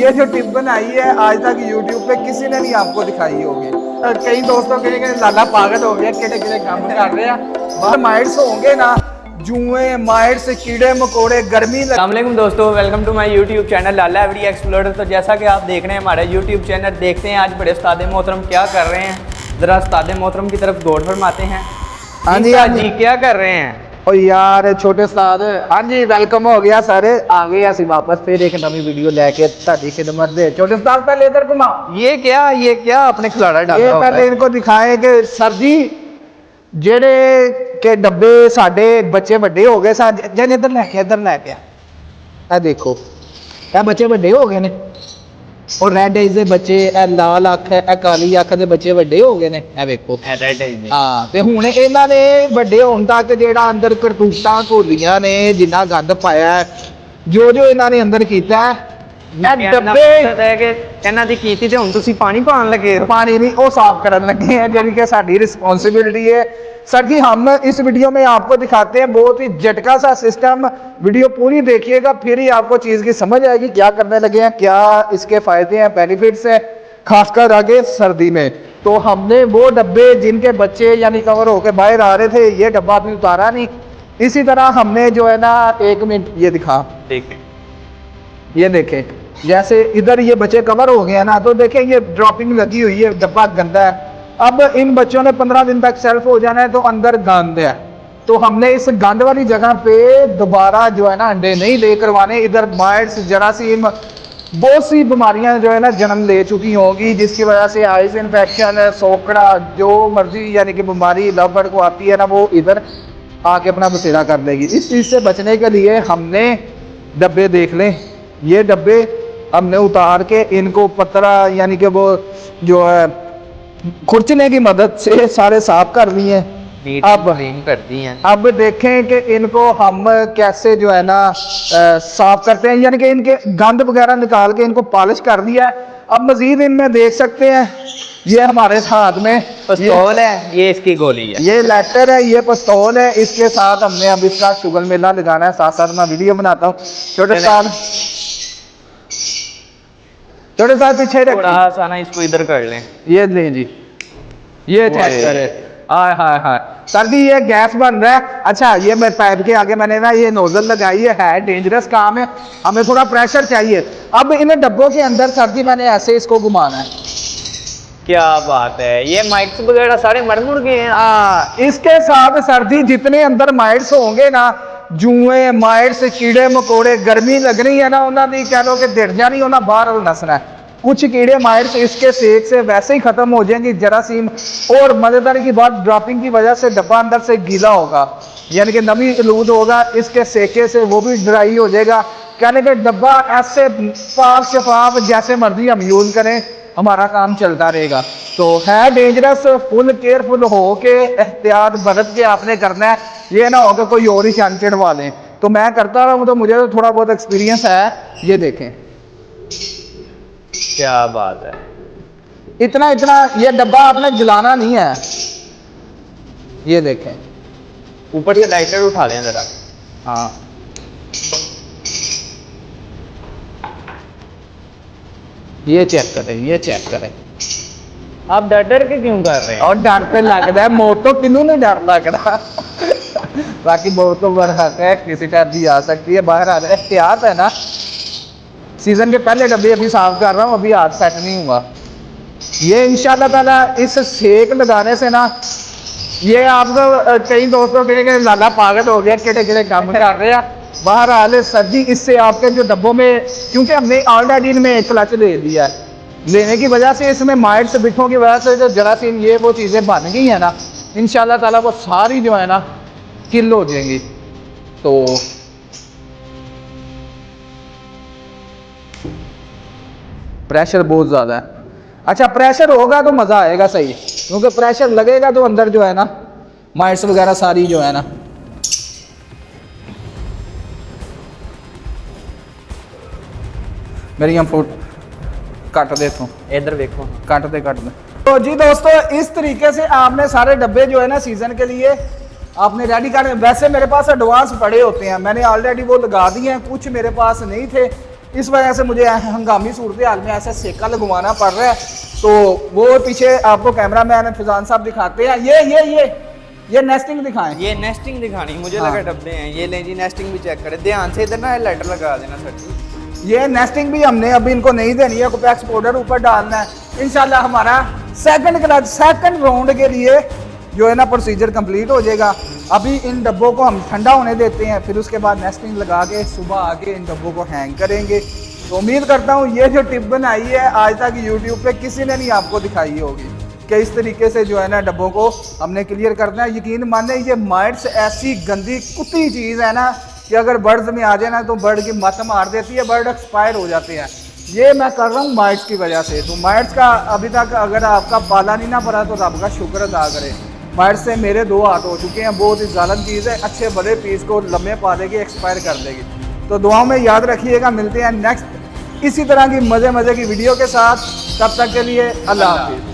ये जो टिप बनाई है आज तक यूट्यूब पे किसी ने नहीं आपको दिखाई होगी। कई दोस्तों कहेंगे लाला पागल हो गया, केड़े केड़े काम कर रहे हैं। बाहर माइट्स होंगे ना, जुए माइट्स, कीड़े मकोड़े, गर्मी। अस्सलाम दोस्तों, welcome to my YouTube channel Lala every explorer. तो जैसा कि आप देख रहे हैं हमारा यूट्यूब चैनल, देखते हैं आज बड़े उस्ताद मोहतरम क्या कर रहे हैं। ज़रा उस्ताद मोहतरम की तरफ गौर फरमाते हैं। हाँ जी, जी क्या कर रहे हैं? और यार छोटे उस्ताद, हाँ जी वेलकम हो गया सारे, आ गए ਅਸੀਂ वापस फिर एक नवी वीडियो लेके ਤੁਹਾਡੀ खिदमत दे। छोटे उस्ताद पहले इधर घुमाओ। ये क्या आपने खिलाड़ा डाला? ये पहले इनको दिखाए कि सर जी जेड़े के डब्बे साडे बच्चे ਵੱਡੇ हो गए सन, जन इधर लेके आ देखो ये बच्चे ਵੱਡੇ हो गए ने, और रेड आइज ਦੇ ਬੱਚੇ, ਇਹ ਲਾਲ ਅੱਖ ਹੈ, ਇਹ ਕਾਲੀ ਅੱਖ ਦੇ ਬੱਚੇ ਵੱਡੇ ਹੋ ਗਏ ਨੇ, ਇਹ ਵੇਖੋ। ਹਾਂ ਤੇ ਹੁਣ ਇਹਨਾਂ ਨੇ ਵੱਡੇ ਹੋਣ ਤੱਕ ਜਿਹੜਾ ਅੰਦਰ ਕਰਤੂਤਾਂ ਘੋਲੀਆਂ ਨੇ, ਜਿੰਨਾ ਗੰਦ ਪਾਇਆ, ਜੋ ਇਹਨਾਂ ਨੇ ਅੰਦਰ ਕੀਤਾ, ਇਹ ਡੱਬੇ ਇਹਨਾਂ ਦੀ ਕੀਤੀ ਤੇ ਹੁਣ ਤੁਸੀਂ ਪਾਣੀ ਪਾਣ ਲੱਗੇ ਹੋ। पानी नहीं वो साफ करने लगे हैं, यानी कि साड़ी रिस्पॉन्सिबिलिटी है। सर जी हम इस वीडियो में आपको दिखाते हैं बहुत ही झटका सा सिस्टम। वीडियो पूरी देखिएगा फिर ही आपको चीज़ की समझ आएगी क्या करने लगे हैं, क्या इसके फ़ायदे हैं, बेनिफिट्स हैं, खासकर आगे सर्दी में। तो हमने वो डब्बे जिनके बच्चे यानी कवर होकर बाहर आ रहे थे, ये डब्बा अभी उतारा नहीं। इसी तरह हमने जो है ना, एक मिनट ये दिखा, ये देखें जैसे इधर ये बच्चे कवर हो गए हैं ना, तो देखें ये ड्रॉपिंग लगी हुई है, डब्बा गंदा है। अब इन बच्चों ने 15 दिन तक सेल्फ हो जाना है, तो अंदर गंद है। तो हमने इस गंद वाली जगह पे दोबारा जो है ना अंडे नहीं ले करवाने। इधर माइट्स, जरासीम, बहुत सी बीमारियां जो है ना जन्म ले चुकी होंगी, जिसकी वजह से आइस इन्फेक्शन, सोकड़ा, जो मर्जी यानी कि बीमारी लवबर्ड को आती है ना, वो इधर आके अपना बसेरा कर देगी। इस चीज़ से बचने के लिए हमने डब्बे देख लें, ये डब्बे हमने उतार के इनको पतरा यानी कि वो जो है खुरचने की मदद से सारे साफ कर दिए। अब कर दी हैं। अब देखें कि इनको हम कैसे जो है ना साफ करते हैं, यानी कि इनके गंद वगैरह निकाल के इनको पॉलिश कर दिया है। अब मजीद इनमें देख सकते हैं, ये हमारे हाथ में पिस्तौल है, ये इसकी गोली है, ये लेटर है, ये पिस्तौल है। इसके साथ हमने अब इसका शुगर मेला लगाना है। साथ साथ मैं वीडियो बनाता हूँ। छोटे साथ पीछे थोड़ा सा ना इसको इधर कर लें। ये लें जी, ये चेक करें। हाय हाय हाय सर जी ये गैस बन रहा है। अच्छा ये मैं पाइप के आगे मैंने ना ये नोजल लगाई है डेंजरस काम है, हमें थोड़ा प्रेशर चाहिए। अब इन डब्बों के अंदर सर जी मैंने ऐसे इसको घुमाना है। क्या बात है, ये माइट्स वगैरह सारे मर गए हैं। हाँ, इसके साथ सर जी जितने अंदर माइट्स होंगे ना, जुए माइट्स, कीड़े मकोड़े, गर्मी लग रही है ना, उन्होंने कह लो कि दिड़जा नहीं होना, बाहर नसना है। कुछ कीड़े माइट्स इसके सेक से वैसे ही खत्म हो जाएंगी, जरासीम। और मजेदार की बात, ड्रॉपिंग की वजह से डब्बा अंदर से गीला होगा, यानी कि नमी आलूद होगा, इसके सेके से वो भी ड्राई हो जाएगा। कहने के डब्बा ऐसे पाक शफाफ जैसे मर्जी हम यूज करें, हमारा काम चलता रहेगा। तो है डेंजरस, फुल केयरफुल हो के एहतियात बरत के आपने करना है, ये ना हो कि कोई और ही शान चढ़वा लें। तो मैं करता रहा हूँ, तो मुझे तो थोड़ा बहुत एक्सपीरियंस है। ये देखें क्या बात है, इतना ये डब्बा आपने जलाना नहीं है। ये देखें ऊपर से लाइटर उठा लें जरा। हाँ ये चेक करें। आप डर के क्यों कर रहे हैं? और डर पे लगता है, मौत तो किन्नू नहीं डर लगता। बाकी बहुत तो बरहक है, किसी टाइप भी आ सकती है, बाहर आ रहा है, एहतियात है ना। सीजन के पहले डब्बे अभी साफ कर रहा हूँ, अभी हाथ सेट नहीं हुआ। ये इंशाल्लाह ताला इस सेक लगाने से ना, ये आपको कई दोस्तों के लाला पागल हो गया, केड़े काम कर रहे हैं। बाहर आले सर जी इससे आपके जो डब्बों में, क्योंकि हमने ऑलरेडी इनमें क्लच ले दिया है, लेने की वजह से इसमें माइट्स, बिठों की वजह से जो जरासीम ये वो चीज़ें बन गई हैं ना, इंशाल्लाह ताला वो सारी जो है ना किल हो जाएंगी। तो प्रेशर बहुत ज़्यादा है। अच्छा प्रेशर होगा तो मज़ा आएगा सही, क्योंकि प्रेशर लगेगा तो अंदर जो है ना माइट्स वगैरह सारी जो है ना, मेरी हम फुट कट देता हूँ, इधर देखो, कट दे। तो जी दोस्तों इस तरीके से आपने सारे डब्बे जो है ना सीजन के लिए आपने रेडी कर। वैसे मेरे पास एडवांस पड़े होते हैं, मैंने ऑलरेडी वो लगा दिए हैं, कुछ मेरे पास नहीं थे, इस वजह से मुझे हंगामी सूरत हाल में ऐसा सेका लगवाना पड़ रहा है। तो वो पीछे आपको कैमरा मैन फिजान साहब दिखाते हैं। ये नेस्टिंग दिखाएं। ये नेस्टिंग दिखानी, मुझे हाँ। लगा डब्बे हैं। ये ले जी, नेस्टिंग भी चेक करें ध्यान से। इधर ना लाइटर लगा देना सर जी। ये नेस्टिंग भी हमने अभी इनको नहीं देनी है, कोपेक्स पाउडर ऊपर डालना है। इंशाल्लाह हमारा सेकंड राउंड के लिए जो है ना प्रोसीजर कंप्लीट हो जाएगा। अभी इन डब्बों को हम ठंडा होने देते हैं, फिर उसके बाद नेस्टिंग लगा के सुबह आके इन डब्बों को हैंग करेंगे। तो उम्मीद करता हूँ ये जो टिप बनाई है आज तक यूट्यूब पे किसी ने नहीं आपको दिखाई होगी कि इस तरीके से जो है ना डब्बों को हमने क्लियर करना है। यकीन माने ये माइट्स ऐसी गंदी कुत्ती चीज़ है ना कि अगर बर्ड्स में आ जाए ना तो बर्ड की मत मार देती है, बर्ड एक्सपायर हो जाते हैं। ये मैं कर रहा हूँ माइट्स की वजह से। तो माइट्स का अभी तक अगर आपका पाला नहीं ना पड़ा तो रब का शुक्र अदा करें। माइट्स से मेरे 2 हाथ हो चुके हैं। बहुत ही जालिम चीज़ है, अच्छे बड़े पीस को लम्बे पा देगी, एक्सपायर कर देगी। तो दुआओं में याद रखिएगा। मिलते हैं नेक्स्ट इसी तरह की मज़े की वीडियो के साथ। तब तक के लिए अल्लाह हाफिज़।